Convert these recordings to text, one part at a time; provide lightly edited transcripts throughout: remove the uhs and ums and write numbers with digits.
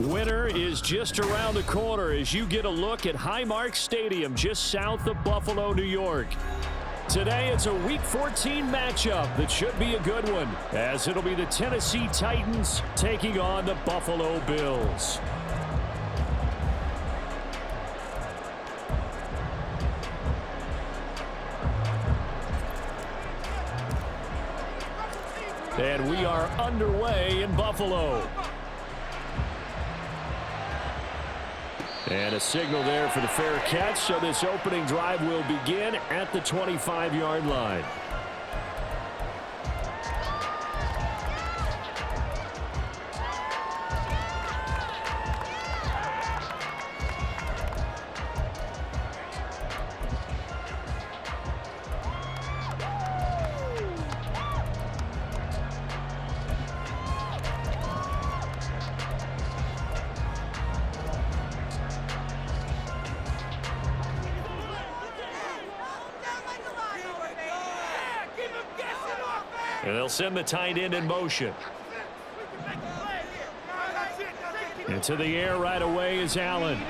Winter is just around the corner as you get a look at Highmark Stadium just south of Buffalo, New York. Today it's a Week 14 matchup that should be a good one, as it'll be the Tennessee Titans taking on the Buffalo Bills. And we are underway in Buffalo. And a signal there for the fair catch, so this opening drive will begin at the 25-yard line. And they'll send the tight end in motion. Into the air right away is Allen. Into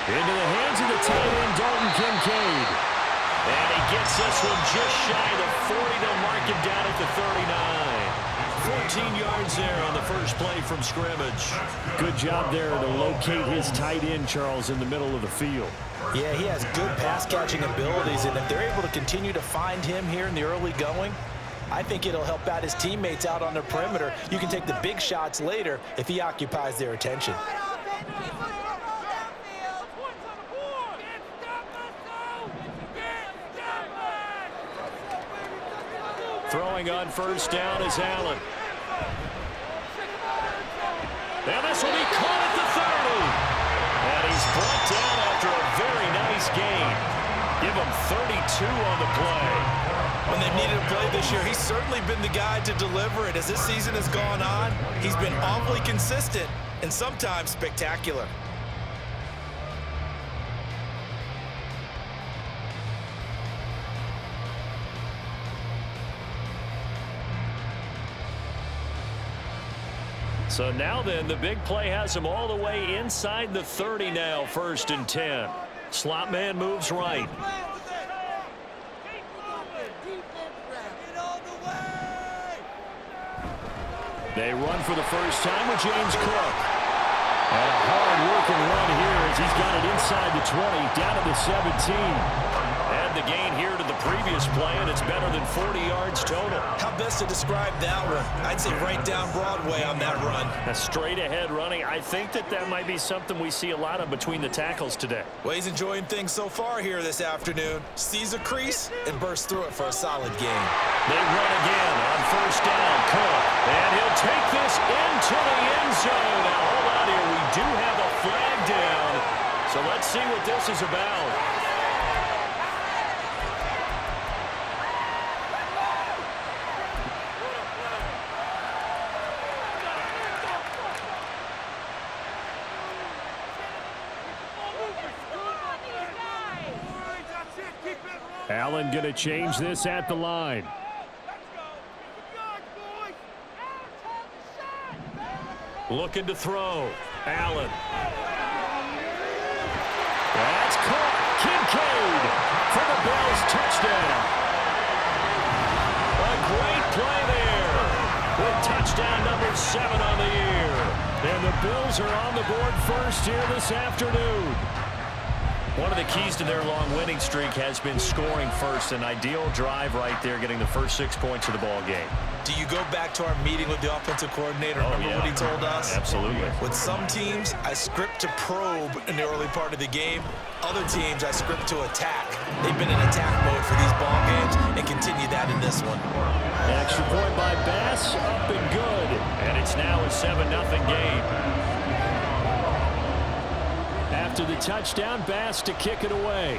the hands of the tight end, Dalton Kincaid. And he gets this one just shy of the 40 to mark it down at the 39. 14 yards there on the first play from scrimmage. Good job there to locate his tight end, Charles, in the middle of the field. Yeah, he has good pass-catching abilities, and if they're able to continue to find him here in the early going, I think it'll help out his teammates out on the perimeter. You can take the big shots later if he occupies their attention. Throwing on first down is Allen. And this will be caught at the 30. And he's brought down after a very nice gain. Give him 32 on the play. When they've needed a play this year, he's certainly been the guy to deliver it. As this season has gone on, he's been awfully consistent and sometimes spectacular. So now then, the big play has him all the way inside the 30 now, 1st and 10. Slot man moves right. They run for the first time with James Cook. And a hard-working run here as he's got it inside the 20, down to the 17. And the gain here to the previous play, and it's better than 40 yards total. How best to describe that one? I'd say right down Broadway on that run. A straight-ahead running. I think that might be something we see a lot of between the tackles today. Well, he's enjoying things so far here this afternoon. Sees a crease and bursts through it for a solid gain. They run again on first down. Cook. And he'll take this into the end zone. Now, hold on here. We do have a flag down. So let's see what this is about. Allen going to change this at the line. Looking to throw. Allen. That's caught. Kincaid for the Bills touchdown. A great play there with touchdown number 7 on the year. And the Bills are on the board first here this afternoon. One of the keys to their long winning streak has been scoring first. An ideal drive right there, getting the first 6 points of the ball game. Do you go back to our meeting with the offensive coordinator? Remember what he told us? Absolutely. With some teams, I script to probe in the early part of the game. Other teams, I script to attack. They've been in attack mode for these ball games and continue that in this one. An extra point by Bass, up and good. And it's now a 7-0 game. After the touchdown, Bass to kick it away.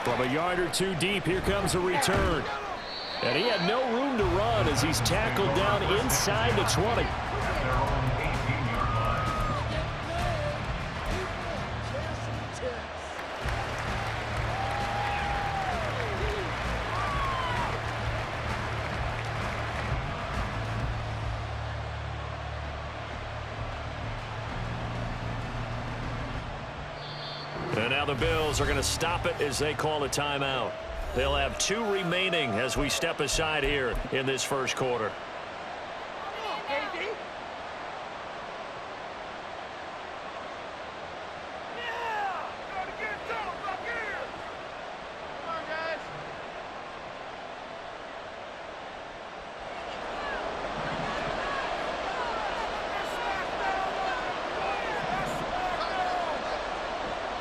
From a yard or two deep, here comes a return. And he had no room to run as he's tackled down inside the 20. And now the Bills are going to stop it as they call a timeout. They'll have 2 remaining as we step aside here in this first quarter.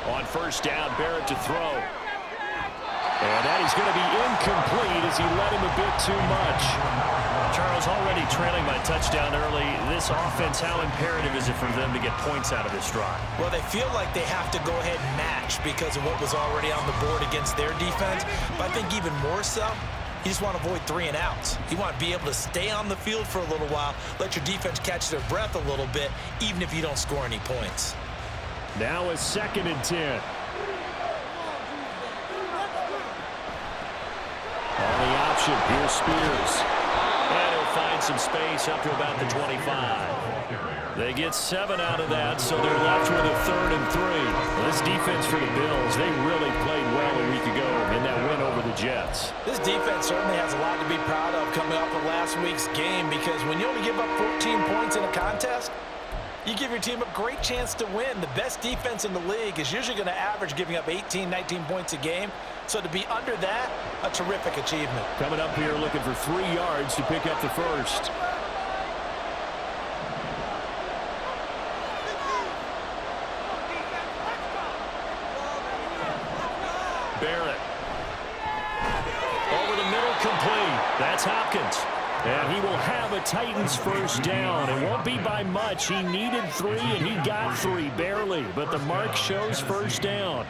On first down, Barrett to throw. And that is going to be incomplete as he let him a bit too much. Charles, already trailing by touchdown early. This offense, how imperative is it for them to get points out of this drive? Well, they feel like they have to go ahead and match because of what was already on the board against their defense. But I think even more so, you just want to avoid 3 and outs. You want to be able to stay on the field for a little while, let your defense catch their breath a little bit, even if you don't score any points. Now a 2nd and 10. On the option, here's Spears. And he'll find some space up to about the 25. They get 7 out of that, so they're left with a 3rd and 3. Well, this defense for the Bills, they really played well a week ago in that win over the Jets. This defense certainly has a lot to be proud of coming off of last week's game, because when you only give up 14 points in a contest, you give your team a great chance to win. The best defense in the league is usually going to average giving up 18, 19 points a game. So to be under that, a terrific achievement. Coming up here looking for 3 yards to pick up the first. Barrett. Over the middle, complete. That's Hopkins. And he will have a Titans first down. It won't be by much. He needed 3, and he got 3, barely. But the mark shows first down.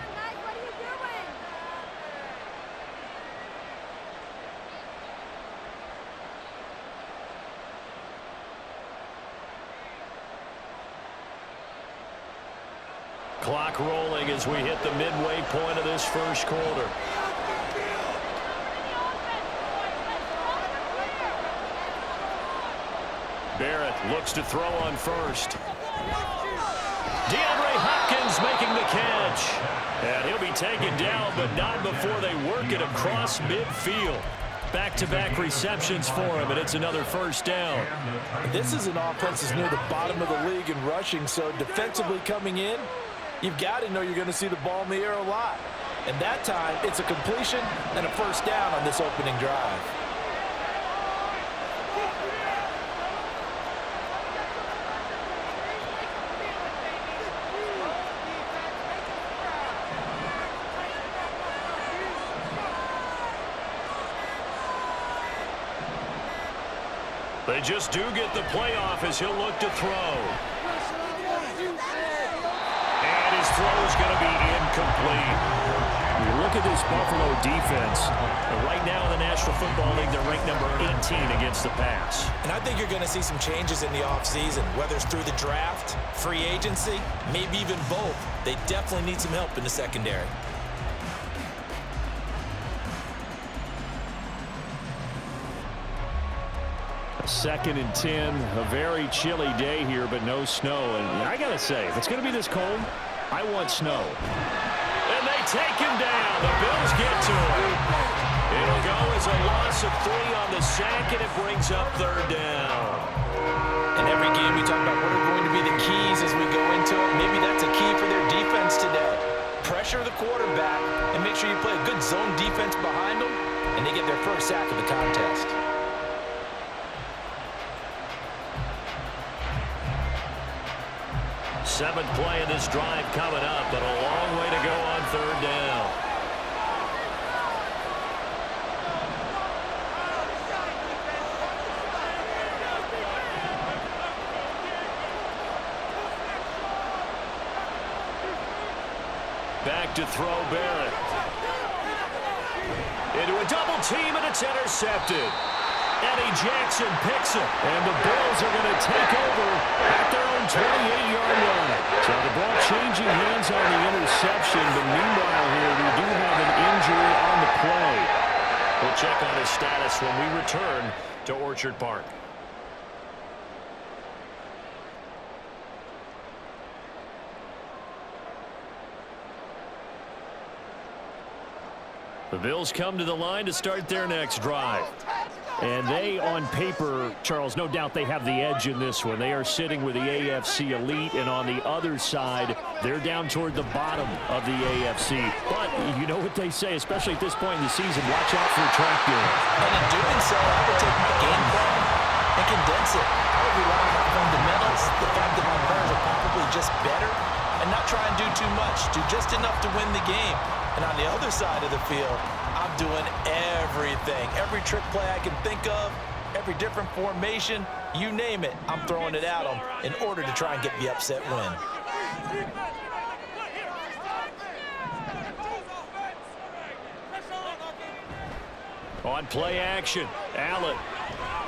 Clock rolling as we hit the midway point of this first quarter. Barrett looks to throw on first. DeAndre Hopkins making the catch. And he'll be taken down, but not before they work it across midfield. Back-to-back receptions for him, and it's another first down. This is an offense that's near the bottom of the league in rushing, so defensively coming in, you've got to know you're going to see the ball in the air a lot. And that time, it's a completion and a first down on this opening drive. They just do get the playoff as he'll look to throw. And his throw is going to be incomplete. You look at this Buffalo defense. Right now in the National Football League, they're ranked number 18 against the pass. And I think you're going to see some changes in the offseason, whether it's through the draft, free agency, maybe even both. They definitely need some help in the secondary. Second and 10, a very chilly day here, but no snow. And I got to say, if it's going to be this cold, I want snow. And they take him down. The Bills get to him. It'll go as a loss of 3 on the sack, and it brings up 3rd down. In every game, we talk about what are going to be the keys as we go into it. Maybe that's a key for their defense today. Pressure the quarterback and make sure you play a good zone defense behind them, and they get their first sack of the contest. Seventh play of this drive coming up, but a long way to go on 3rd down. Back to throw Barrett. Into a double team, and it's intercepted. Eddie Jackson picks it, and the Bills are going to take over at their own 28-yard line. So the ball changing hands on the interception, but meanwhile here we do have an injury on the play. We'll check on his status when we return to Orchard Park. The Bills come to the line to start their next drive. And they, on paper, Charles, no doubt they have the edge in this one. They are sitting with the AFC elite, and on the other side, they're down toward the bottom of the AFC. But you know what they say, especially at this point in the season, watch out for a track game. And in doing so, I would take my game plan and condense it. I would rely on my fundamentals, the fact that my players are probably just better, and not try and do too much, do just enough to win the game. And on the other side of the field, I'm doing everything. Every trick play I can think of, every different formation, you name it, I'm throwing it at them in order to try and get the upset win. On play action, Allen.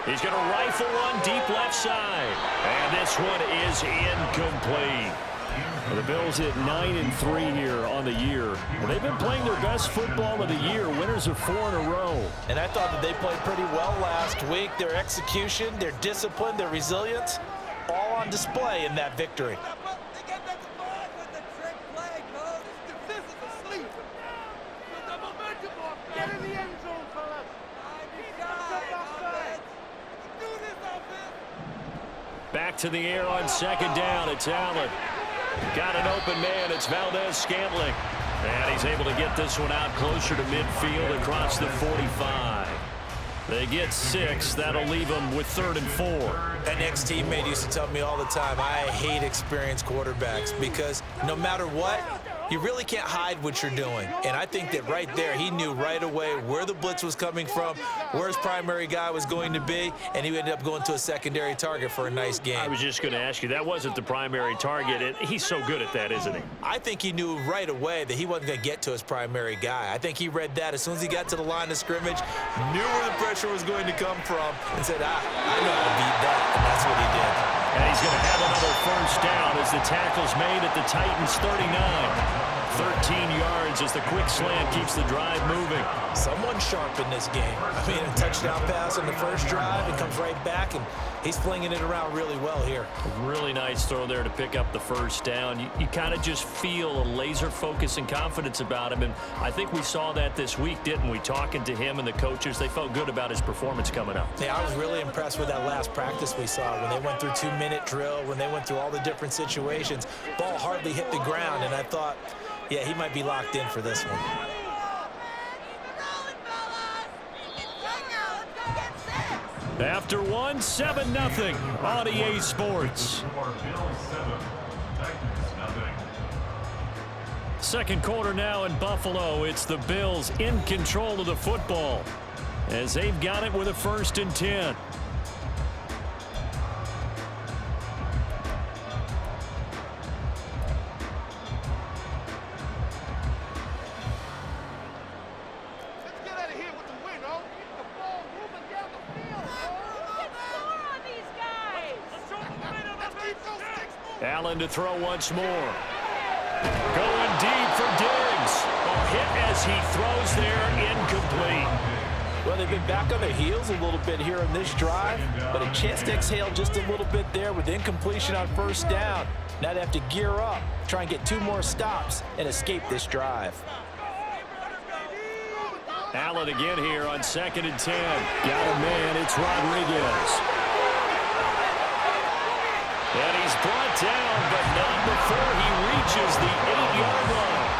He's going to rifle one deep left side. And this one is incomplete. The Bills hit 9-3 here on the year. And they've been playing their best football of the year. Winners of 4 in a row. And I thought that they played pretty well last week. Their execution, their discipline, their resilience, all on display in that victory. Back to the air on second down. It's Allen. Got an open man. It's Valdez-Scantling. And he's able to get this one out closer to midfield across the 45. They get 6. That'll leave them with 3rd and 4. An ex-teammate used to tell me all the time, I hate experienced quarterbacks because no matter what, you really can't hide what you're doing. And I think that right there, he knew right away where the blitz was coming from, where his primary guy was going to be, and he ended up going to a secondary target for a nice game. I was just going to ask you, that wasn't the primary target. And he's so good at that, isn't he? I think he knew right away that he wasn't going to get to his primary guy. I think he read that as soon as he got to the line of scrimmage, knew where the pressure was going to come from, and said, I know how to beat that, and that's what he did. And he's going to have another first down as the tackle's made at the Titans' 39. 13 yards as the quick slant keeps the drive moving. Someone sharp in this game. I mean, a touchdown pass on the first drive, it comes right back, and he's flinging it around really well here. Really nice throw there to pick up the first down. You kind of just feel a laser focus and confidence about him, and I think we saw that this week, didn't we? Talking to him and the coaches, they felt good about his performance coming up. Yeah, I was really impressed with that last practice we saw when they went through 2-minute drill, when they went through all the different situations. Ball hardly hit the ground, and I thought, yeah, he might be locked in for this one. After one, 7-0 on EA Sports. Second quarter now in Buffalo. It's the Bills in control of the football as they've got it with a 1st and 10. Allen to throw once more. Going deep for Diggs. A hit as he throws there, incomplete. Well, they've been back on their heels a little bit here in this drive, but a chance to exhale just a little bit there with incompletion on first down. Now they have to gear up, try and get 2 more stops and escape this drive. Allen again here on 2nd and 10. Got a man, it's Rodriguez. And he's brought down, but not before he reaches the 8-yard line.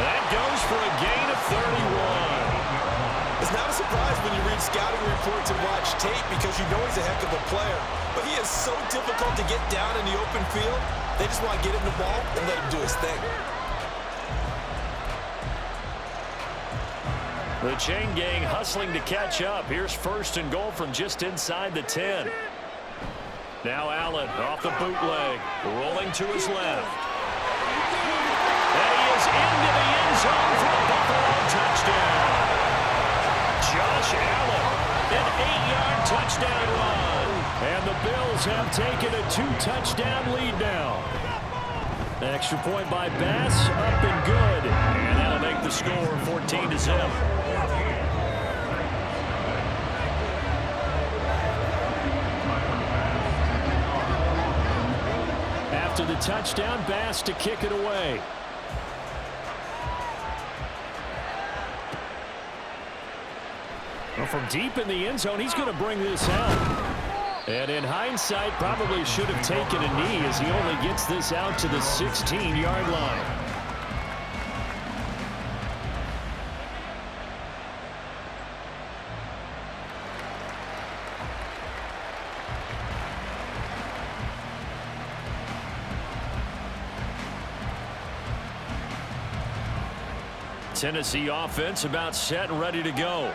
That goes for a gain of 31. It's not a surprise when you read scouting reports and watch tape because you know he's a heck of a player. But he is so difficult to get down in the open field. They just want to get him the ball and let him do his thing. The chain gang hustling to catch up. Here's 1st and goal from just inside the 10. Now Allen off the bootleg, rolling to his left. And he is into the end zone for a Buffalo touchdown. Josh Allen, an 8-yard touchdown run. And the Bills have taken a 2-touchdown lead now. Extra point by Bass, up and good. And that'll make the score 14-0. After the touchdown, Bass to kick it away. Well, from deep in the end zone, he's going to bring this out. And in hindsight, probably should have taken a knee as he only gets this out to the 16-yard line. Tennessee offense about set and ready to go.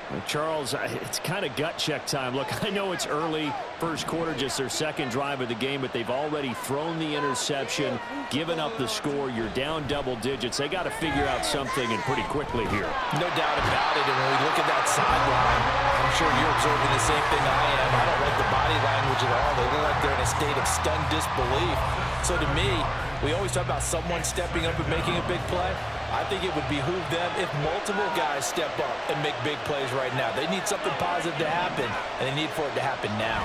Well, Charles, it's kind of gut check time. Look, I know it's early, first quarter, just their second drive of the game, but they've already thrown the interception, given up the score. You're down double digits. They got to figure out something, and pretty quickly here. No doubt about it. And when we look at that sideline, I'm sure you're observing the same thing I am. I don't like the body language at all. They look like they're in a state of stunned disbelief. So to me, we always talk about someone stepping up and making a big play. I think it would behoove them if multiple guys step up and make big plays right now. They need something positive to happen, and they need for it to happen now.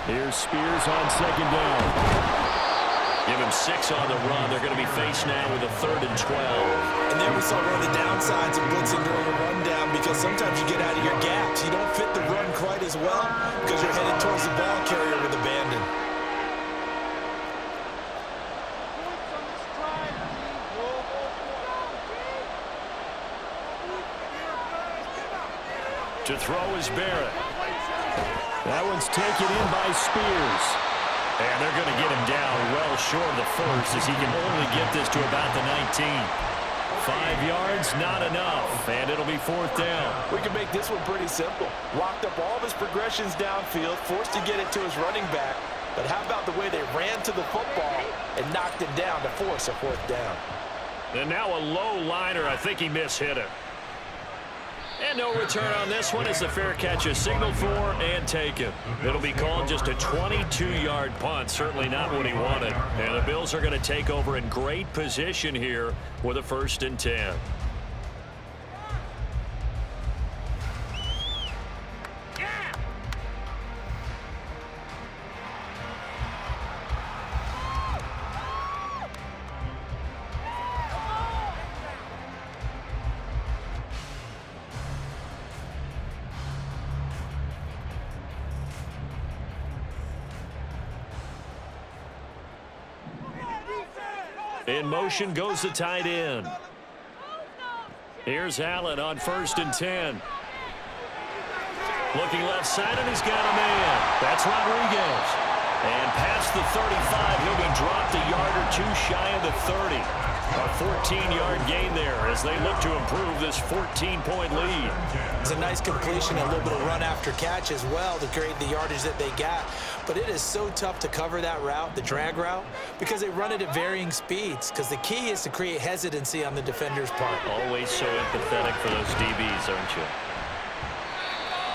Here's Spears on second down. Give him 6 on the run. They're going to be faced now with a 3rd and 12. And there we saw one of the downsides of blitzing during a rundown, because sometimes you get out of your gaps. You don't fit the run quite as well because you're headed towards the ball carrier with abandon. To throw is Barrett. That one's taken in by Spears. And they're going to get him down well short of the first, as he can only get this to about the 19. 5 yards, not enough, and it'll be 4th down. We can make this one pretty simple. Locked up all of his progressions downfield, forced to get it to his running back. But how about the way they ran to the football and knocked it down to force a 4th down? And now a low liner. I think he mishit it. And no return on this one as the fair catch is signaled for and taken. It'll be called just a 22-yard punt. Certainly not what he wanted. And the Bills are going to take over in great position here with a 1st and 10. In motion goes the tight end. Here's Allen on 1st and 10. Looking left side, and he's got a man. That's Rodriguez. And past the 35, he'll be dropped a yard or 2 shy of the 30. A 14-yard gain there as they look to improve this 14-point lead. It's a nice completion, a little bit of run after catch as well to create the yardage that they got. But it is so tough to cover that route, the drag route, because they run it at varying speeds. Because the key is to create hesitancy on the defender's part. Always so empathetic for those DBs, aren't you?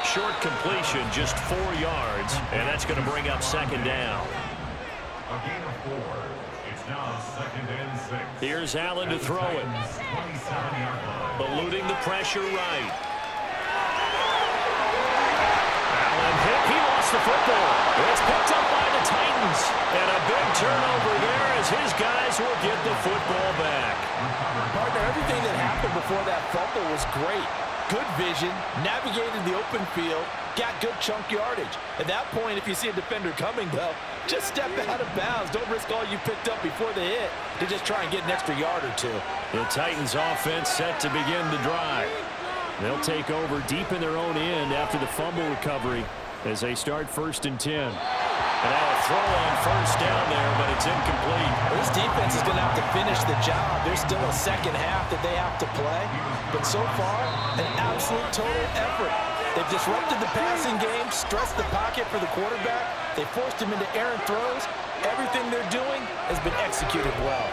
Short completion, just 4 yards, and that's going to bring up 2nd down. A gain of 4. It's now 2nd and 6. Here's Allen to throw it. Eluding the pressure right. Allen hit. He lost the football. It's picked up by the Titans. And a big turnover there as his guys will get the football back. Partner, everything that happened before that fumble was great. Good vision, navigated the open field, got good chunk yardage. At that point, if you see a defender coming, though, just step out of bounds. Don't risk all you picked up before the hit to just try and get an extra yard or 2. The Titans offense set to begin the drive. They'll take over deep in their own end after the fumble recovery as they start 1st and 10. And now a throw on 1st down there, but it's incomplete. This defense is going to have to finish the job. There's still a second half that they have to play. But so far, an absolute total effort. They've disrupted the passing game, stressed the pocket for the quarterback. They forced him into errant throws. Everything they're doing has been executed well.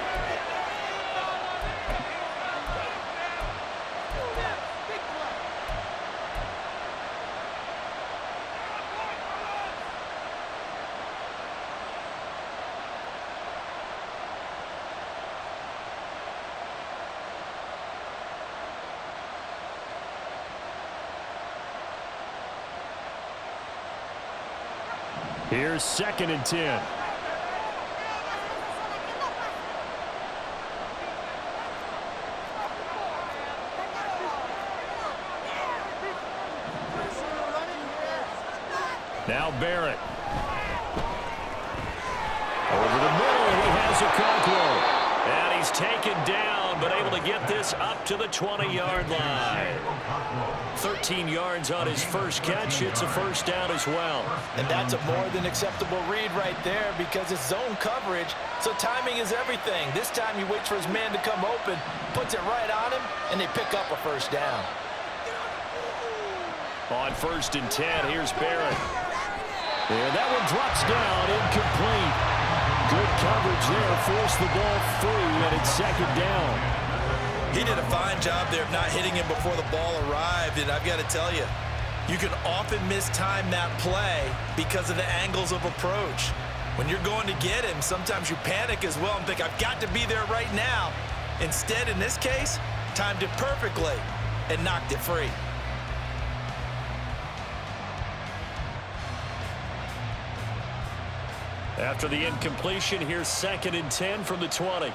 Here's 2nd and 10. Now Barrett. Over the middle, he has a Conqueror. And he's taken down, but able to get this up to the 20-yard line. 13 yards on his first catch. It's a first down as well. And that's a more than acceptable read right there because it's zone coverage, so timing is everything. This time he waits for his man to come open, puts it right on him, and they pick up a first down. On 1st and 10, here's Barrett. And that one drops down, incomplete. Good coverage there, forced the ball free, and it's 2nd down. He did a fine job there of not hitting him before the ball arrived, and I've got to tell you, you can often mistime that play because of the angles of approach. When you're going to get him, sometimes you panic as well and think, I've got to be there right now. Instead, in this case, timed it perfectly and knocked it free. After the incompletion, here's 2nd and 10 from the 20.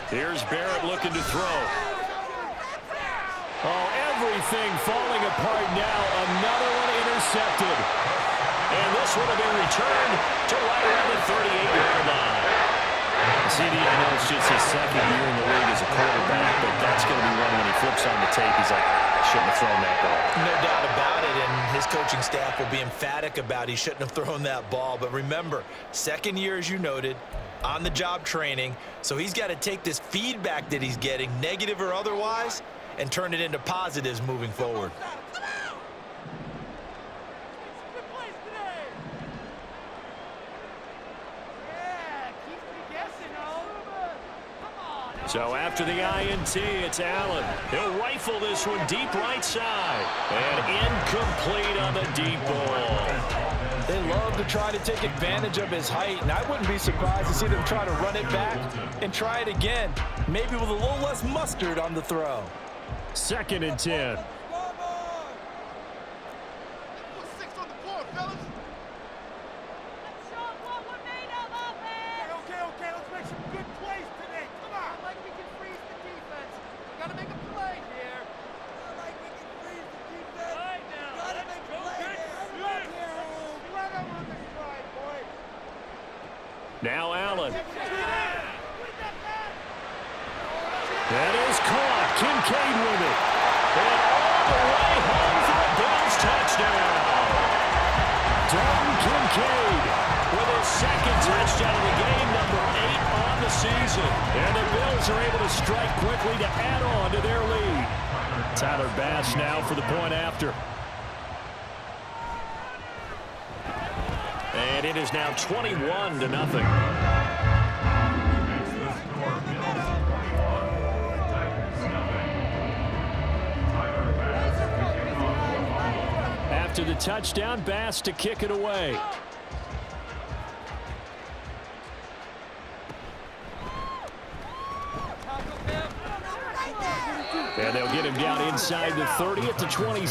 Here's Barrett looking to throw. Oh, everything falling apart now. Another one intercepted. And this would have been returned to right around the 38-yard line. CD, I know it's just his 2nd year in the league as a quarterback, but that's going to be one when he flips on the tape. He's like, I shouldn't have thrown that ball. No doubt about it, and his coaching staff will be emphatic about he shouldn't have thrown that ball. But remember, 2nd year, as you noted, on-the-job training, so he's got to take this feedback that he's getting, negative or otherwise, and turn it into positives moving forward. So after the INT, it's Allen. He'll rifle this one deep right side. And incomplete on the deep ball. They love to try to take advantage of his height, and I wouldn't be surprised to see them try to run it back and try it again, maybe with a little less mustard on the throw. 2nd and 10. Now Allen. That is caught. Kincaid with it. And all the way home for a Bills touchdown. Dalton Kincaid with his 2nd touchdown of the game, number 8 on the season. And the Bills are able to strike quickly to add on to their lead. Tyler Bass now for the point after. And it is now 21-0. After the touchdown, Bass to kick it away. And they'll get him down inside the 30 at the 20.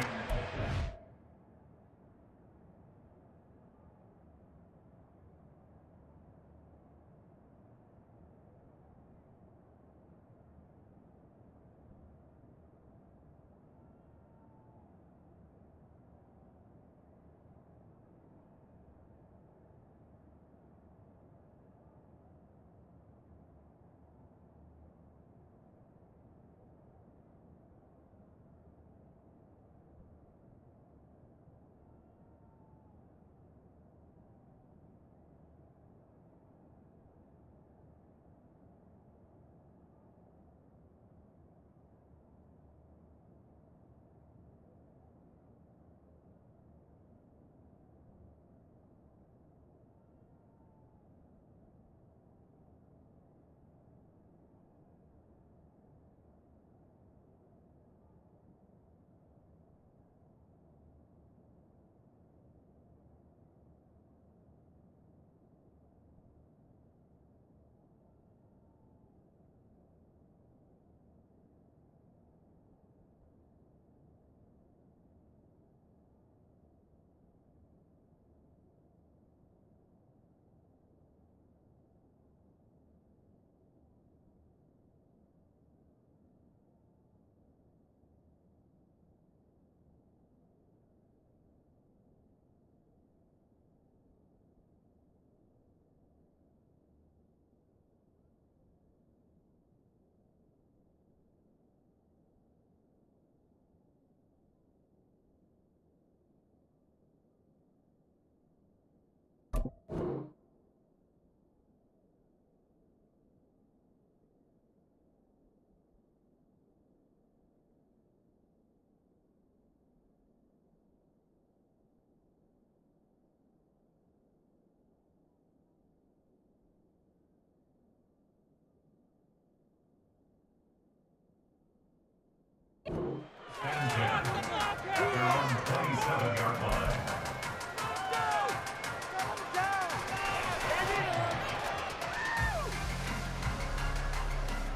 5-yard line.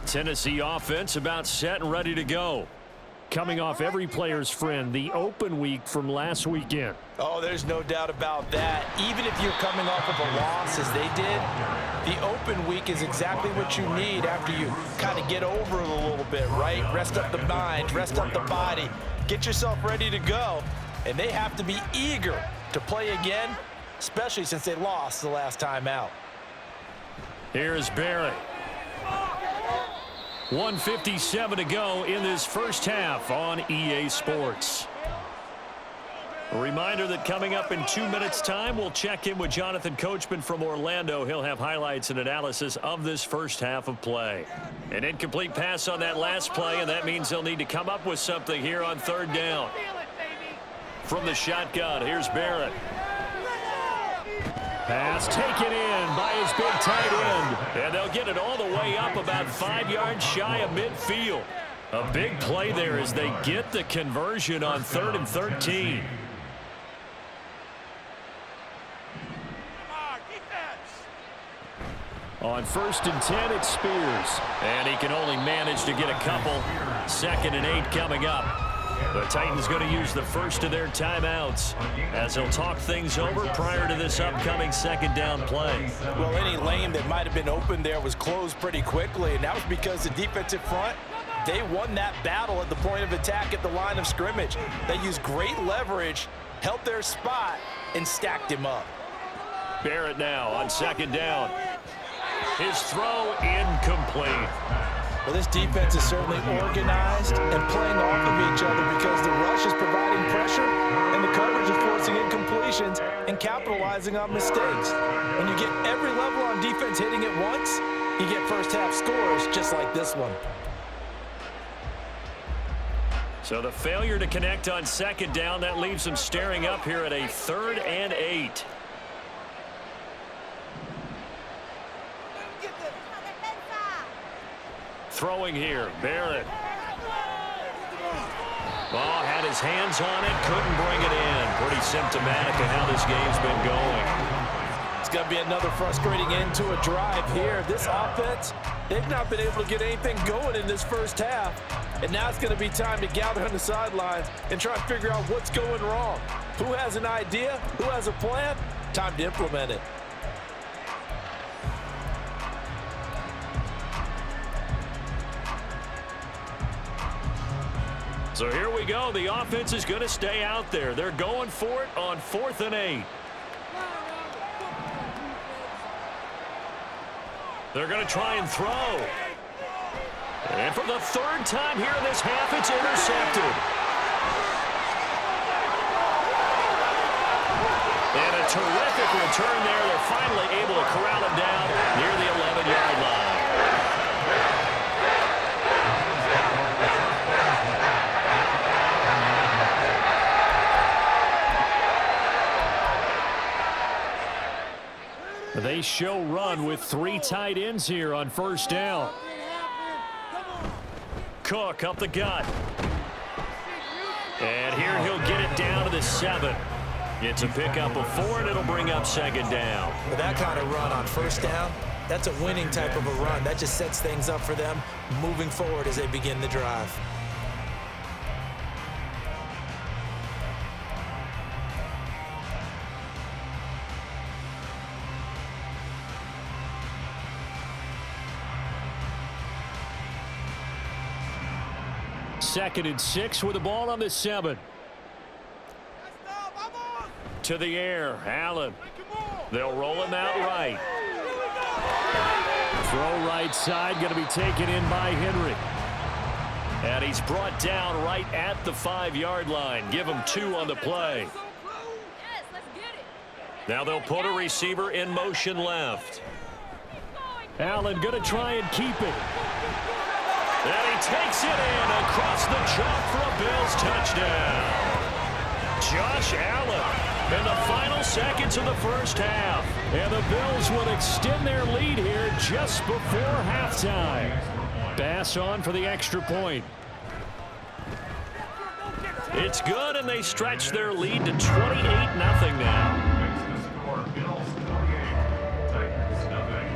Tennessee offense about set and ready to go. Coming off every player's friend, the open week from last weekend. Oh, there's no doubt about that. Even if you're coming off of a loss as they did, the open week is exactly what you need after you kind of get over it a little bit, right? Rest up the mind, rest up the body, get yourself ready to go. And they have to be eager to play again, especially since they lost the last time out. Here's Barrett. 1:57 to go in this first half on EA Sports. A reminder that coming up in 2 minutes' time, we'll check in with Jonathan Coachman from Orlando. He'll have highlights and analysis of this first half of play. An incomplete pass on that last play, and that means they'll need to come up with something here on third down. From the shotgun, here's Barrett. Pass taken in by his big tight end. And they'll get it all the way up about 5 yards shy of midfield. A big play there as they get the conversion on 3rd and 13. On 1st and 10, it's Spears. And he can only manage to get a couple. 2nd and 8 coming up. The Titans going to use the first of their timeouts as they'll talk things over prior to this upcoming 2nd down play. Well, any lane that might have been open there was closed pretty quickly, and that was because the defensive front, they won that battle at the point of attack at the line of scrimmage. They used great leverage, held their spot, and stacked him up. Barrett now on 2nd down. His throw incomplete. Well, this defense is certainly organized and playing off of each other because the rush is providing pressure and the coverage is forcing incompletions and capitalizing on mistakes. When you get every level on defense hitting it once, you get first half scores just like this one. So the failure to connect on 2nd down, that leaves them staring up here at a 3rd and 8. Throwing here, Barrett. Ball had his hands on it, couldn't bring it in. Pretty symptomatic of how this game's been going. It's going to be another frustrating end to a drive here. This offense, they've not been able to get anything going in this first half. And now it's going to be time to gather on the sidelines and try and figure out what's going wrong. Who has an idea? Who has a plan? Time to implement it. So here we go. The offense is going to stay out there. They're going for it on 4th and 8. They're going to try and throw. And for the 3rd time here in this half, it's intercepted. And a terrific return there. They're finally able to corral him down near the 11-yard line. They show run with 3 tight ends here on 1st down. Cook up the gut. And here he'll get it down to the 7. It's a pickup of 4, and it'll bring up 2nd down. With that kind of run on 1st down, that's a winning type of a run. That just sets things up for them moving forward as they begin the drive. Second and 6 with the ball on the 7. To the air, Allen. They'll roll him out right. Throw right side, going to be taken in by Henry. And he's brought down right at the 5-yard line. Give him 2 on the play. Now they'll put a receiver in motion left. Allen going to try and keep it. And he takes it in across the chalk for a Bills touchdown. Josh Allen in the final seconds of the first half. And the Bills will extend their lead here just before halftime. Bass on for the extra point. It's good, and they stretch their lead to 28-0 now. Makes the score Bills 28, Titans nothing.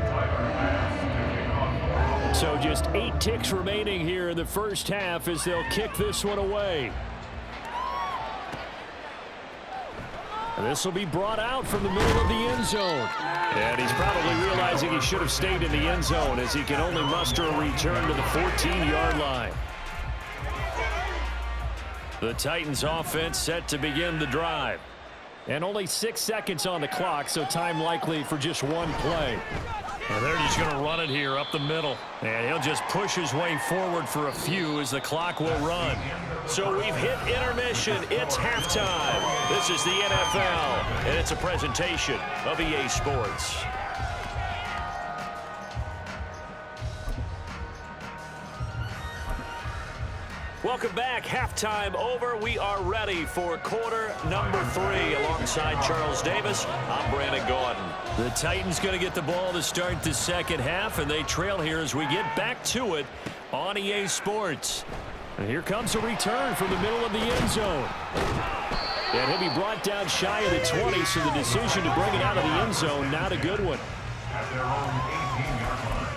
Tyler Bass to kick off the ball. So just 8 ticks remaining here in the first half as they'll kick this one away. And this will be brought out from the middle of the end zone. And he's probably realizing he should have stayed in the end zone as he can only muster a return to the 14-yard line. The Titans offense set to begin the drive. And only 6 seconds on the clock, so time likely for just one play. And they're just going to run it here up the middle. And he'll just push his way forward for a few as the clock will run. So we've hit intermission. It's halftime. This is the NFL, and it's a presentation of EA Sports. Welcome back. Halftime over. We are ready for quarter number 3. Alongside Charles Davis, I'm Brandon Gordon. The Titans going to get the ball to start the second half, and they trail here as we get back to it on EA Sports. And here comes a return from the middle of the end zone. And he'll be brought down shy of the 20, so the decision to bring it out of the end zone, not a good one. At their own 18-yard line.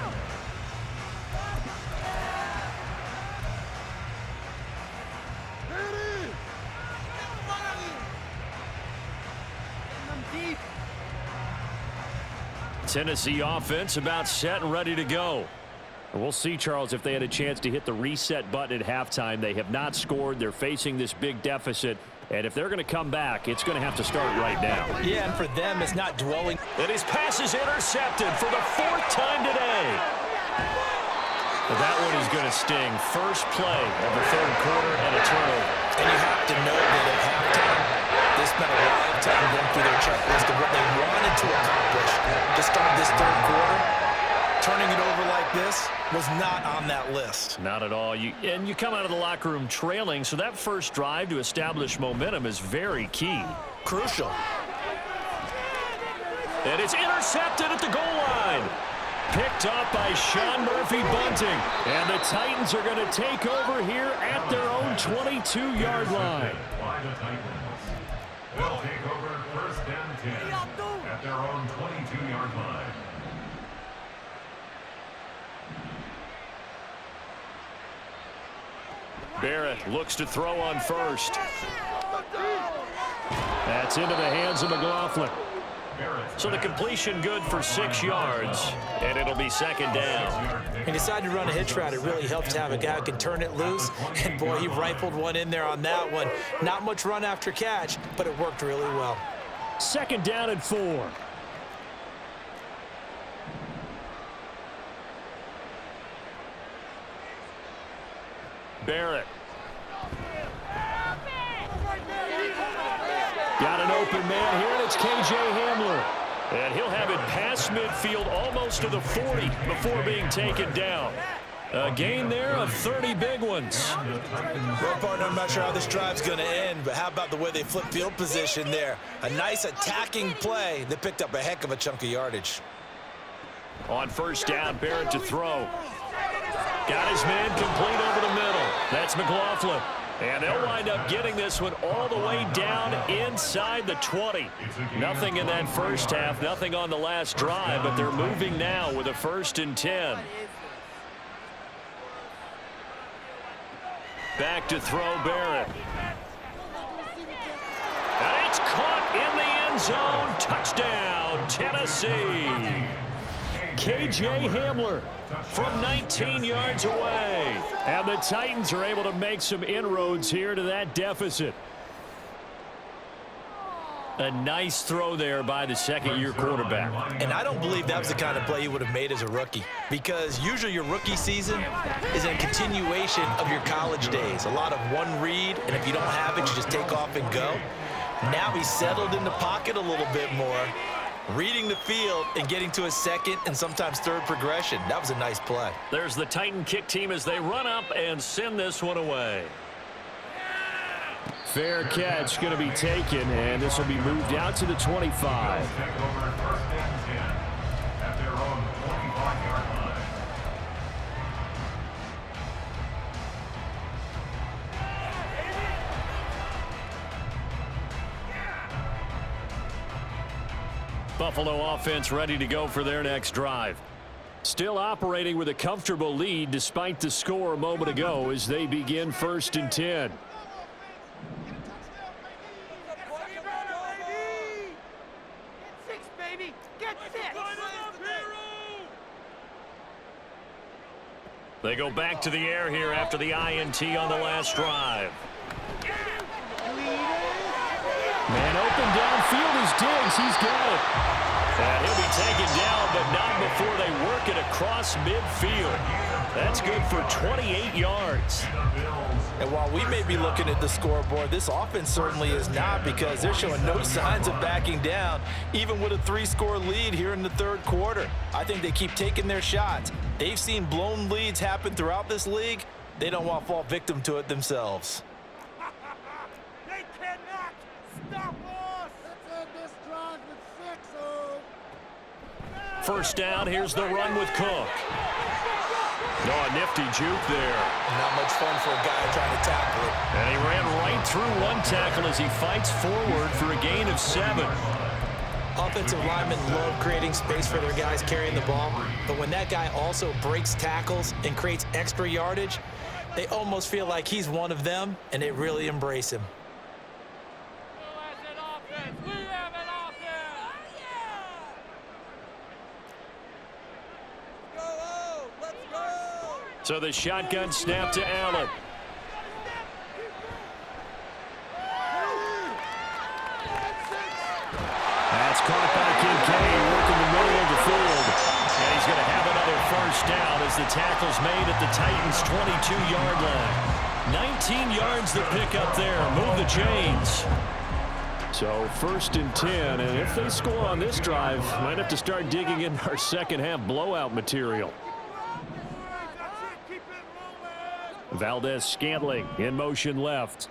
Tennessee offense about set and ready to go. We'll see, Charles, if they had a chance to hit the reset button at halftime. They have not scored. They're facing this big deficit. And if they're going to come back, it's going to have to start right now. Yeah, and for them, it's not dwelling. And his pass is intercepted for the 4th time today. Well, that one is going to sting. First play of the 3rd quarter and a turnover. And you have to know that at halftime, they spent a lot of time going through their checklist of what they wanted to accomplish to start this 3rd quarter. Turning it over like this was not on that list. Not at all. And you come out of the locker room trailing, so that first drive to establish momentum is very key. Crucial. And it's intercepted at the goal line. Picked up by Sean Murphy-Bunting. And the Titans are going to take over here at their own 22-yard line. By the Titans. They'll take over 1st and 10 at their own 22-yard line. Barrett looks to throw on first. That's into the hands of McLaughlin. So the completion good for 6 yards, and it'll be 2nd down. He decided to run a hitch route. It really helps to have a guy who can turn it loose. And, boy, he rifled one in there on that one. Not much run after catch, but it worked really well. 2nd down and 4. Barrett. Got an open man here, and it's K.J. Hamler. And he'll have it past midfield almost to the 40 before being taken down. A gain there of 30 big ones. Well, partner, I'm not sure how this drive's going to end, but how about the way they flip field position there? A nice attacking play that picked up a heck of a chunk of yardage. On 1st down, Barrett to throw. Got his man complete over the middle. That's McLaughlin. And they'll wind up getting this one all the way down inside the 20. Nothing in that first half, nothing on the last drive, but they're moving now with a 1st and 10. Back to throw Barrett. And it's caught in the end zone. Touchdown, Tennessee. K.J. Hamler from 19 yards away. And the Titans are able to make some inroads here to that deficit. A nice throw there by the 2nd-year quarterback. And I don't believe that was the kind of play he would have made as a rookie, because usually your rookie season is a continuation of your college days. A lot of one read, and if you don't have it, you just take off and go. Now he's settled in the pocket a little bit more, reading the field and getting to a 2nd and sometimes 3rd progression. That was a nice play. There's the Titan kick team as they run up and send this one away. Fair catch going to be taken, and this will be moved out to the 25. Take over 1st and 10 at their own 25-yard line. Buffalo offense ready to go for their next drive. Still operating with a comfortable lead despite the score a moment ago as they begin 1st and 10. They go back to the air here after the INT on the last drive. Man open downfield is Diggs. He's got it. And he'll be taken down, but not before they work it across midfield. That's good for 28 yards. And while we may be looking at the scoreboard, this offense certainly is not, because they're showing no signs of backing down, even with a 3-score lead here in the 3rd quarter. I think they keep taking their shots. They've seen blown leads happen throughout this league. They don't want to fall victim to it themselves. They cannot stop us. Let's end this drive with 6. First down, here's the run with Cook. No, a nifty juke there. Not much fun for a guy trying to tackle it. And he ran right through one tackle as he fights forward for a gain of 7. Offensive linemen love creating space for their guys carrying the ball, but when that guy also breaks tackles and creates extra yardage, they almost feel like he's one of them, and they really embrace him. So the shotgun snap to Allen. That's caught by Kincaid, working the middle of the field. And he's going to have another first down as the tackle's made at the Titans' 22-yard line. 19 yards to pick up there. Move the chains. So 1st and 10, and if they score on this drive, might have to start digging in our second-half blowout material. Valdez-Scantling in motion left.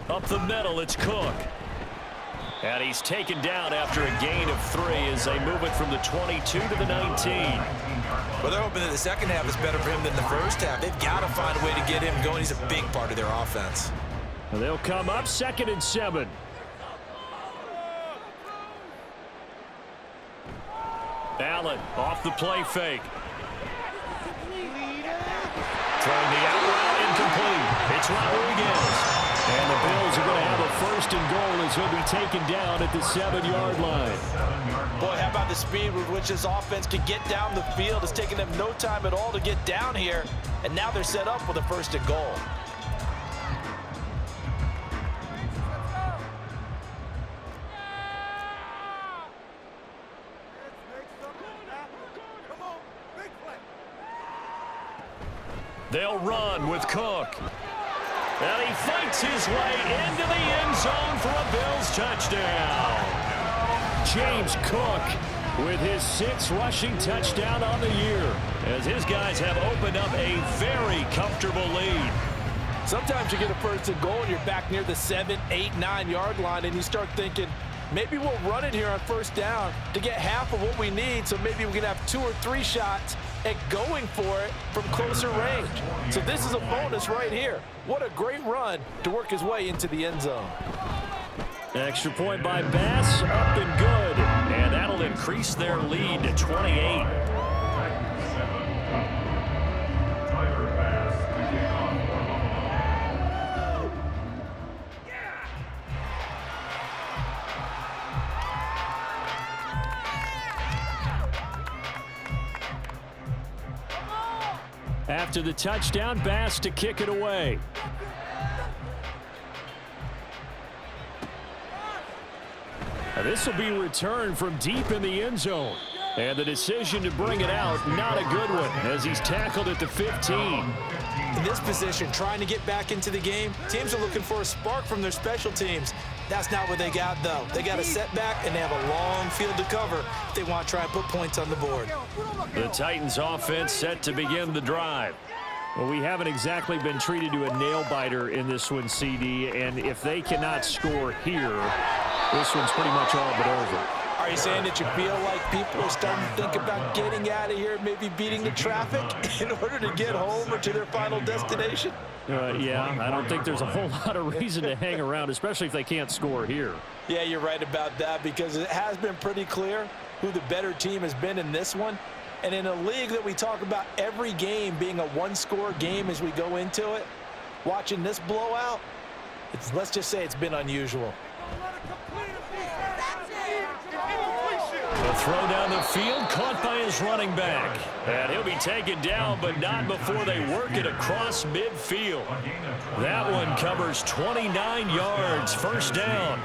Up the middle, it's Cook. And he's taken down after a gain of 3 as they move it from the 22 to the 19. Well, they're hoping that the second half is better for him than the first half. They've got to find a way to get him going. He's a big part of their offense. And they'll come up 2nd and 7. Allen off the play fake. Throwing the out route incomplete. It's Rodriguez. And the Bills are going to have a 1st and goal as he'll be taken down at the 7-yard line. Boy, how about the speed with which this offense can get down the field? It's taking them no time at all to get down here. And now they're set up with a 1st and goal. They'll run with Cook. And he fights his way into the end zone for a Bills touchdown. James Cook with his 6th rushing touchdown on the year as his guys have opened up a very comfortable lead. Sometimes you get a 1st and goal and you're back near the 7, 8, 9-yard line, and you start thinking, maybe we'll run it here on 1st down to get half of what we need, so maybe we can have 2 or 3 shots at going for it from closer range. So this is a bonus right here. What a great run to work his way into the end zone. Extra point by Bass, up and good. And that'll increase their lead to 28. After the touchdown, Bass to kick it away. Now this will be returned from deep in the end zone. And the decision to bring it out, not a good one, as he's tackled at the 15. In this position, trying to get back into the game, teams are looking for a spark from their special teams. That's not what they got, though. They got a setback, and they have a long field to cover if they want to try and put points on the board. The Titans offense set to begin the drive. Well, we haven't exactly been treated to a nail-biter in this one, CD, and if they cannot score here, this one's pretty much all but over. Are you saying that you feel like people are starting to think about getting out of here, maybe beating the traffic in order to get home or to their final destination? Yeah, I don't think there's a whole lot of reason to hang around, especially if they can't score here. Yeah, you're right about that, because it has been pretty clear who the better team has been in this one. And in a league that we talk about every game being a one-score game as we go into it, watching this blowout, let's just say it's been unusual. The throw down the field, caught by his running back. And he'll be taken down, but not before they work it across midfield. That one covers 29 yards, first down.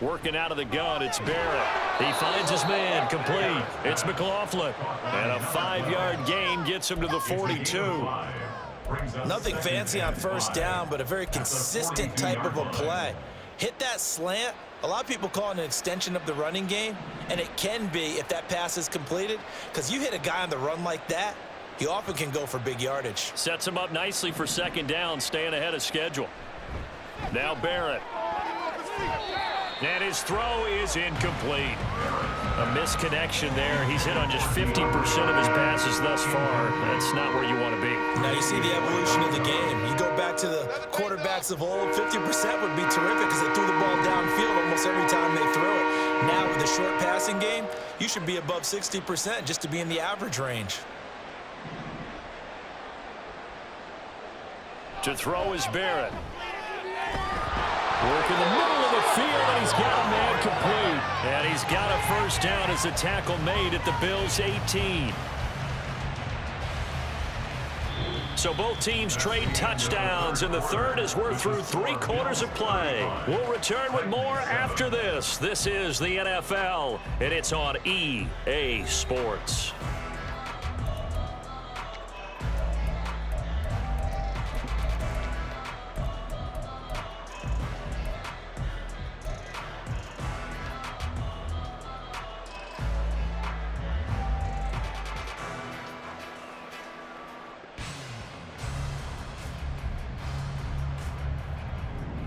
Working out of the gun, it's Barrett. He finds his man, complete. It's McLaughlin. And a 5-yard gain gets him to the 42. Nothing fancy on first down, but a very consistent type of a play. Hit that slant. A lot of people call it an extension of the running game, and it can be if that pass is completed, because you hit a guy on the run like that, he often can go for big yardage. Sets him up nicely for second down, staying ahead of schedule. Now Barrett. And his throw is incomplete. A misconnection there. He's hit on just 50% of his passes thus far. That's not where you want to be. Now you see the evolution of the game. You go back to the quarterbacks of old, 50% would be terrific because they threw the ball downfield almost every time they threw it. Now with the short passing game, you should be above 60% just to be in the average range. To throw is Barrett. Work in the middle of the field, and he's got a man complete. And he's got a first down as the tackle made at the Bills' 18. So both teams trade touchdowns in the third as we're through 3 quarters of play. We'll return with more after this. This is the NFL, and it's on EA Sports.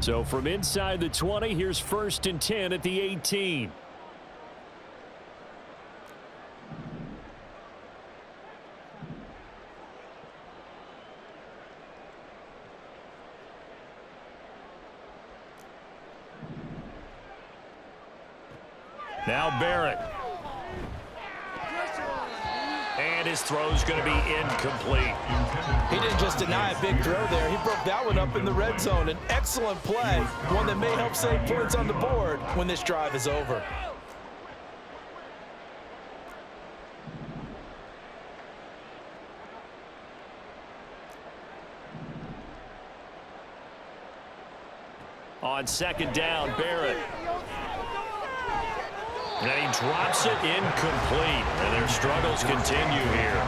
So from inside the 20, here's 1st and 10 at the 18. Now Barrett. And his throw's going to be incomplete. He didn't just deny a big throw there. He broke that one up in the red zone. An excellent play, one that may help save points on the board when this drive is over. On second down, Barrett. And he drops it incomplete. And their struggles continue here.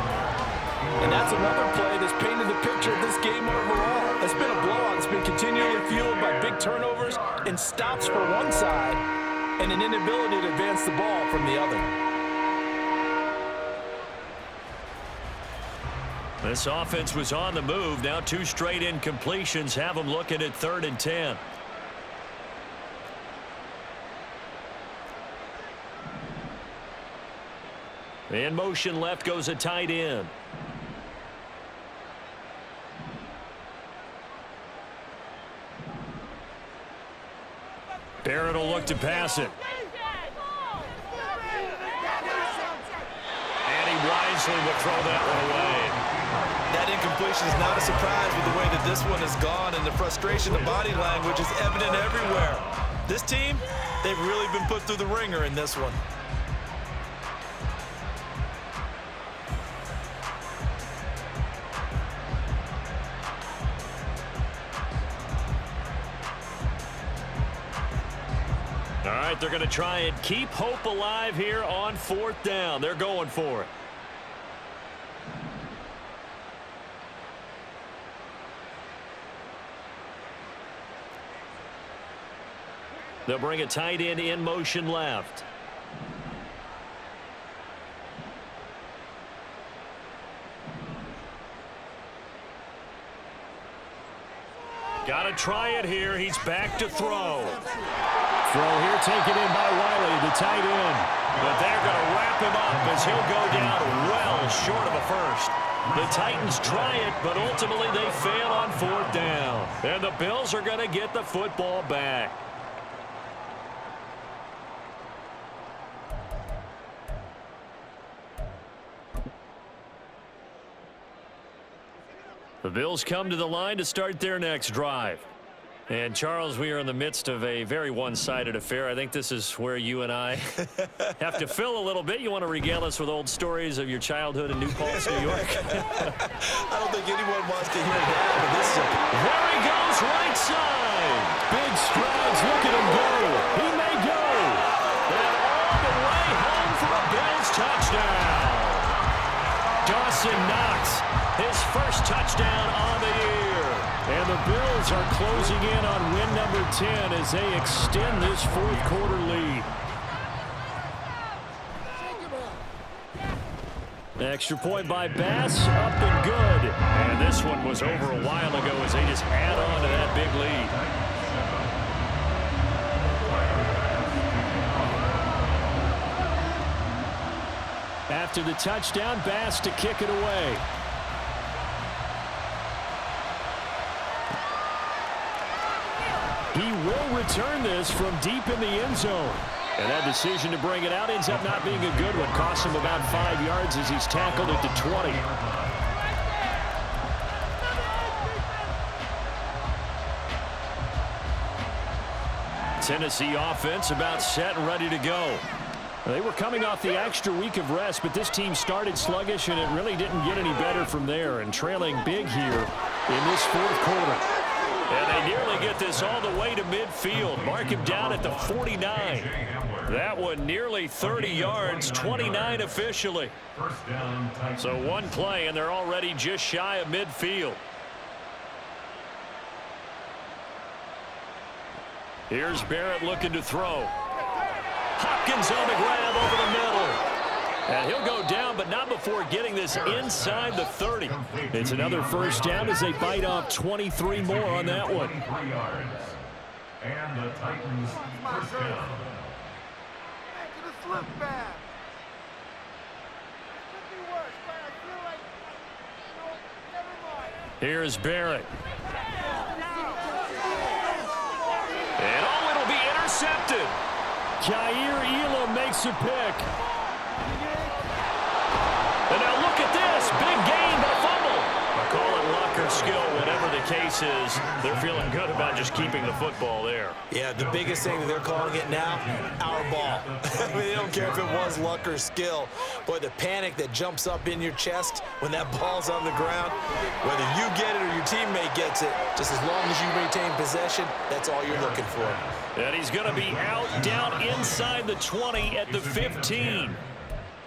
And that's another play that's painted the picture of this game overall. It's been a blowout. It's been continually fueled by big turnovers and stops for one side and an inability to advance the ball from the other. This offense was on the move. Now 2 straight incompletions have them looking at 3rd and 10. In motion left goes a tight end. Barrett will look to pass it. And he wisely will throw that one away. That incompletion is not a surprise with the way that this one has gone, and the frustration, the body language is evident everywhere. This team, they've really been put through the ringer in this one. All right, they're going to try and keep hope alive here on 4th down. They're going for it. They'll bring a tight end in motion left. Got to try it here. He's back to throw. Throw here taken in by Wiley, the tight end. But they're going to wrap him up as he'll go down well short of a first. The Titans try it, but ultimately they fail on 4th down. And the Bills are going to get the football back. The Bills come to the line to start their next drive. And, Charles, we are in the midst of a very one-sided affair. I think this is where you and I have to fill a little bit. You want to regale us with old stories of your childhood in New Paltz, New York? I don't think anyone wants to hear that, but this is There he goes, right side. Big strides. Look at him go. He may go. And all the way home for a Bills touchdown. Dawson Knox, his first touchdown on the year. And the Bills are closing in on win number 10 as they extend this 4th quarter lead. Extra point by Bass, up and good. And this one was over a while ago as they just add on to that big lead. After the touchdown, Bass to kick it away. He will return this from deep in the end zone. And that decision to bring it out ends up not being a good one. Costs him about 5 yards as he's tackled at the 20. Tennessee offense about set and ready to go. They were coming off the extra week of rest, but this team started sluggish, and it really didn't get any better from there. And trailing big here in this 4th quarter. And they nearly get this all the way to midfield. Mark him down at the 49. That one nearly 30 yards, 29 officially. So one play, and they're already just shy of midfield. Here's Barrett looking to throw. Hopkins on the grab over the middle. And he'll go down, but not before getting this inside the 30. It's another first down as they bite off 23 more on that one. And the Titans first down. Here's Barrett. And oh, it'll be intercepted. Jair Elam makes a pick. And now look at this. Big gain by fumble. Call it luck or skill, whatever the case is. They're feeling good about just keeping the football there. Yeah, the biggest thing that they're calling it now, our ball. I mean, they don't care if it was luck or skill. Boy, the panic that jumps up in your chest when that ball's on the ground, whether you get it or your teammate gets it, just as long as you retain possession, that's all you're looking for. And he's going to be out down inside the 20 at the 15.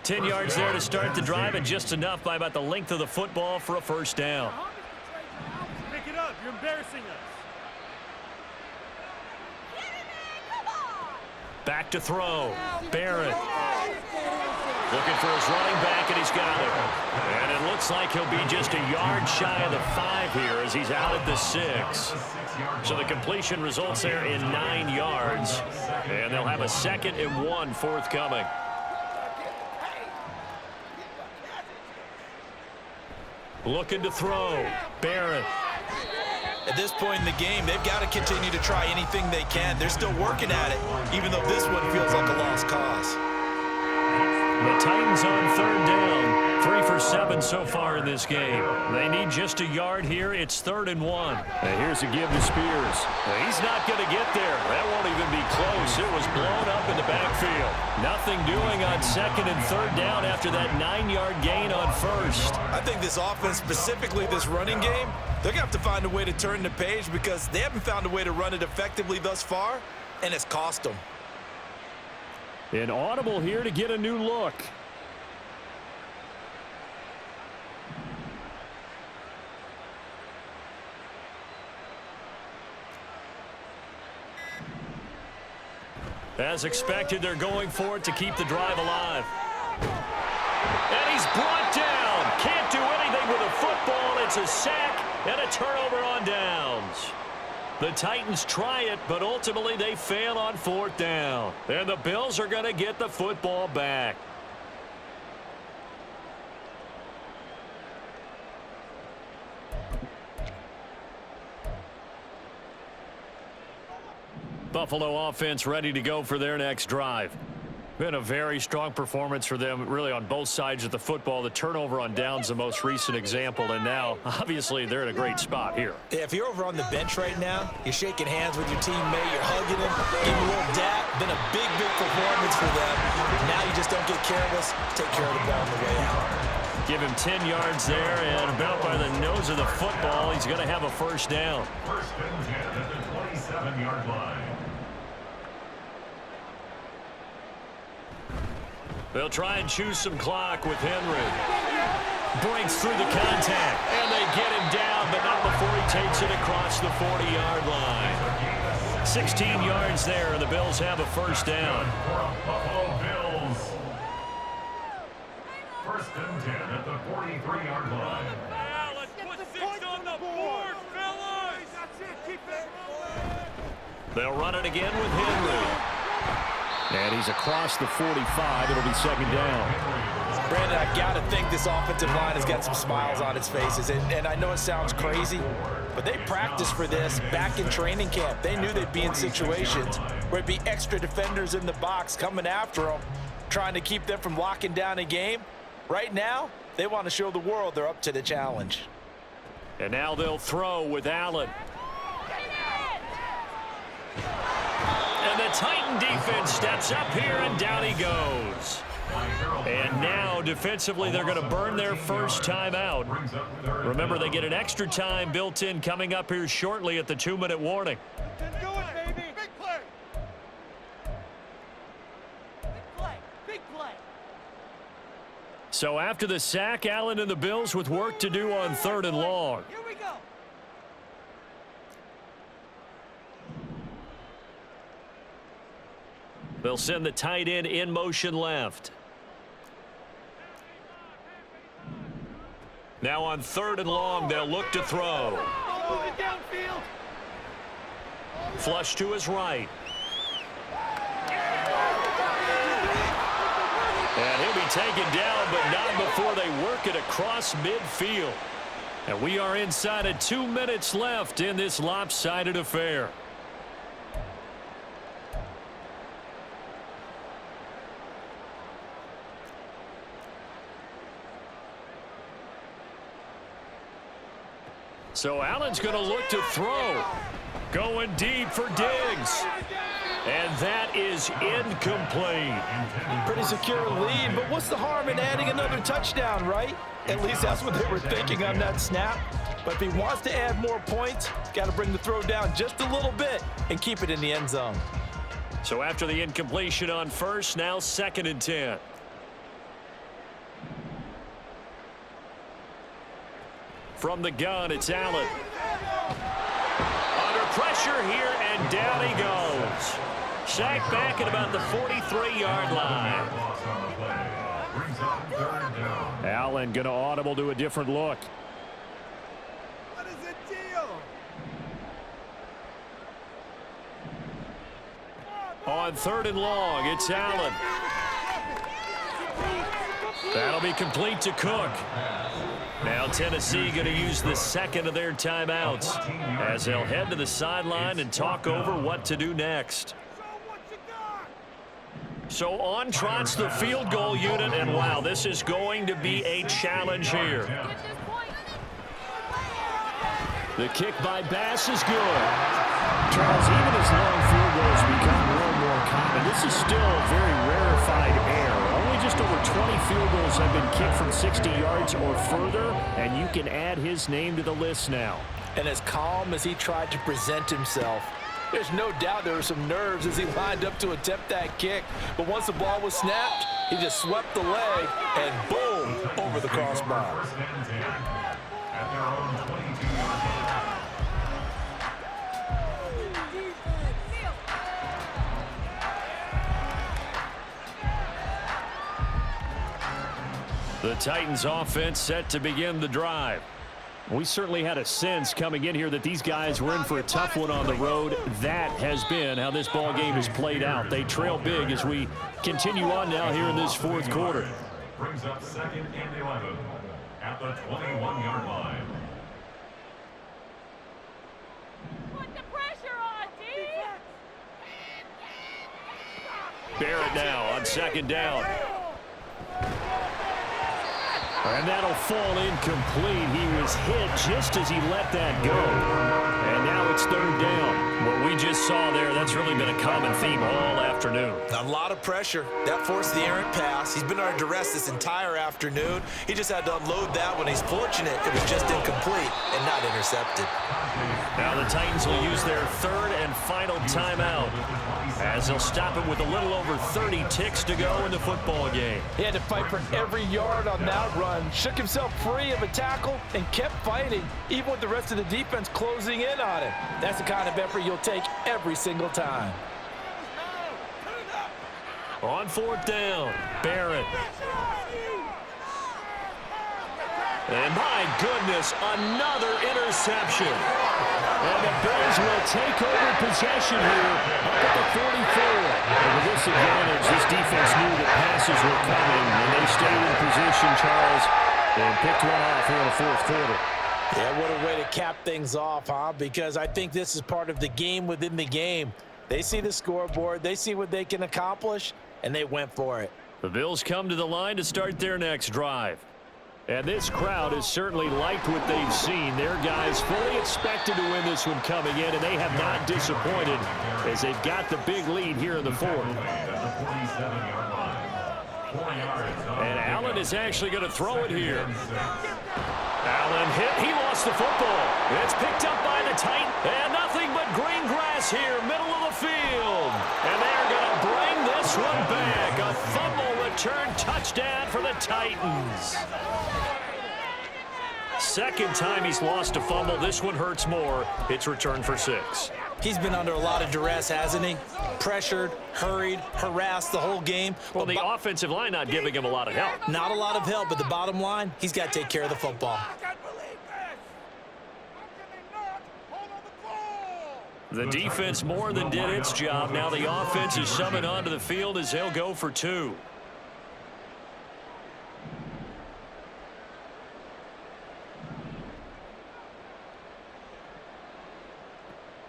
10 yards there to start the drive, and just enough by about the length of the football for a first down. Pick it up. You're embarrassing us. Back to throw. Barrett. Looking for his running back, and he's got it. And it looks like he'll be just a yard shy of the 5 here as he's out at the 6. So the completion results there in 9 yards. And they'll have a 2nd and 1 forthcoming. Looking to throw. Barrett. At this point in the game, they've got to continue to try anything they can. They're still working at it, even though this one feels like a lost cause. The Titans on 3rd down. 3 for 7 so far in this game. They need just a yard here. It's 3rd and 1. And here's a give to Spears. He's not going to get there. That won't even be close. It was blown up in the backfield. Nothing doing on 2nd and 3rd down after that 9-yard gain on 1st. I think this offense, specifically this running game, they're going to have to find a way to turn the page because they haven't found a way to run it effectively thus far, and it's cost them. An audible here to get a new look. As expected, they're going for it to keep the drive alive. And he's brought down. Can't do anything with a football. It's a sack and a turnover on downs. The Titans try it, but ultimately they fail on 4th down. And the Bills are going to get the football back. Buffalo offense ready to go for their next drive. Been a very strong performance for them, really, on both sides of the football. The turnover on downs, the most recent example, and now, obviously, they're in a great spot here. If you're over on the bench right now, you're shaking hands with your teammate, you're hugging him, giving him a little dap. Been a big, big performance for them. Now you just don't get careless. Take care of the ball on the way out. Give him 10 yards there, and about by the nose of the football, he's going to have a first down. First and 10 at the 27-yard line. They'll try and choose some clock with Henry. Breaks through the contact, and they get him down, but not before he takes it across the 40-yard line. 16 yards there, and the Bills have a first down. Buffalo Bills. First and 10 at the 43-yard line. Now let's put 6 on the board, fellas. That's it. Keep it rolling. They'll run it again with Henry. And he's across the 45. It'll be second down. Brandon, I got to think this offensive line has got some smiles on its faces. And I know it sounds crazy, but they practiced for this back in training camp. They knew they'd be in situations where it'd be extra defenders in the box coming after them, trying to keep them from locking down a game. Right now, they want to show the world they're up to the challenge. And now they'll throw with Allen. And the Titan defense steps up here, and down he goes. And now, defensively, they're going to burn their first time out. Remember, they get an extra time built in coming up here shortly at the 2-minute warning. Do it, baby. Big play. Big play. Big play. So after the sack, Allen and the Bills with work to do on 3rd and long. Here we go. They'll send the tight end in motion left. Now on 3rd and long, they'll look to throw. Downfield. Flush to his right. And he'll be taken down, but not before they work it across midfield. And we are inside of 2 minutes left in this lopsided affair. So Allen's going to look to throw. Going deep for Diggs. And that is incomplete. Pretty secure lead, but what's the harm in adding another touchdown, right? At least that's what they were thinking on that snap. But if he wants to add more points, got to bring the throw down just a little bit and keep it in the end zone. So after the incompletion on first, now 2nd and 10. From the gun, it's Allen. Under pressure here, and down he goes. Sacked back at about the 43-yard line. Allen going to audible to a different look. What is the deal? On 3rd and long, it's Allen. That'll be complete to Cook. Now Tennessee going to use the second of their timeouts as they'll head to the sideline and talk over what to do next. So on trots the field goal unit, and wow, this is going to be a challenge here. The kick by Bass is good. Charles, even as long field goals become more and more common, this is still a very rarefied air. Only just over 20 field goals have been kicked from 60 yards or further, and you can add his name to the list now. And as calm as he tried to present himself, there's no doubt there were some nerves as he lined up to attempt that kick. But once the ball was snapped, he just swept the leg and boom, over the crossbar. At their own 22-yard line. The Titans offense set to begin the drive. We certainly had a sense coming in here that these guys were in for a tough one on the road. That has been how this ball game has played out. They trail big as we continue on now here in this fourth quarter. Brings up 2nd and 11 at the 21-yard line. Put the pressure on, D! Barrett now on 2nd down. And that'll fall incomplete. He was hit just as he let that go. And now it's 3rd down. What we just saw there, that's really been a common theme all afternoon. A lot of pressure. That forced the errant pass. He's been under duress this entire afternoon. He just had to unload that one. He's fortunate it was just incomplete and not intercepted. Now the Titans will use their 3rd and final timeout as they'll stop it with a little over 30 ticks to go in the football game. He had to fight for every yard on that run, shook himself free of a tackle, and kept fighting, even with the rest of the defense closing in on him. That's the kind of effort you'll take every single time. On 4th down, Barrett. And my goodness, another interception. And the Bills will take over possession here up at the 44. And with this advantage, this defense knew that passes were coming, and they stayed in position, Charles, and picked one off here in the fourth quarter. Yeah, what a way to cap things off, huh? Because I think this is part of the game within the game. They see the scoreboard, they see what they can accomplish, and they went for it. The Bills come to the line to start their next drive. And this crowd has certainly liked what they've seen. Their guys fully expected to win this one coming in, and they have not disappointed as they've got the big lead here in the fourth. And Allen is actually going to throw it here. Allen hit. He lost the football. It's picked up by the Titans. And nothing but green grass here, middle of the field. And they're going to bring this one back. A fumble return touchdown for the Titans. Second time he's lost a fumble. This one hurts more. It's returned for 6. He's been under a lot of duress, hasn't he? Pressured, hurried, harassed the whole game. Well, the offensive line not giving him a lot of help. Not a lot of help, but the bottom line, he's got to take care of the football. The defense more than did its job. Now the offense is summoned onto the field as they'll go for 2.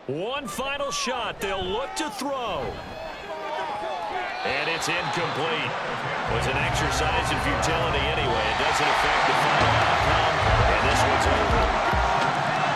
One final shot. They'll look to throw. And it's incomplete. It was an exercise in futility anyway. It doesn't affect the final outcome. And this one's over.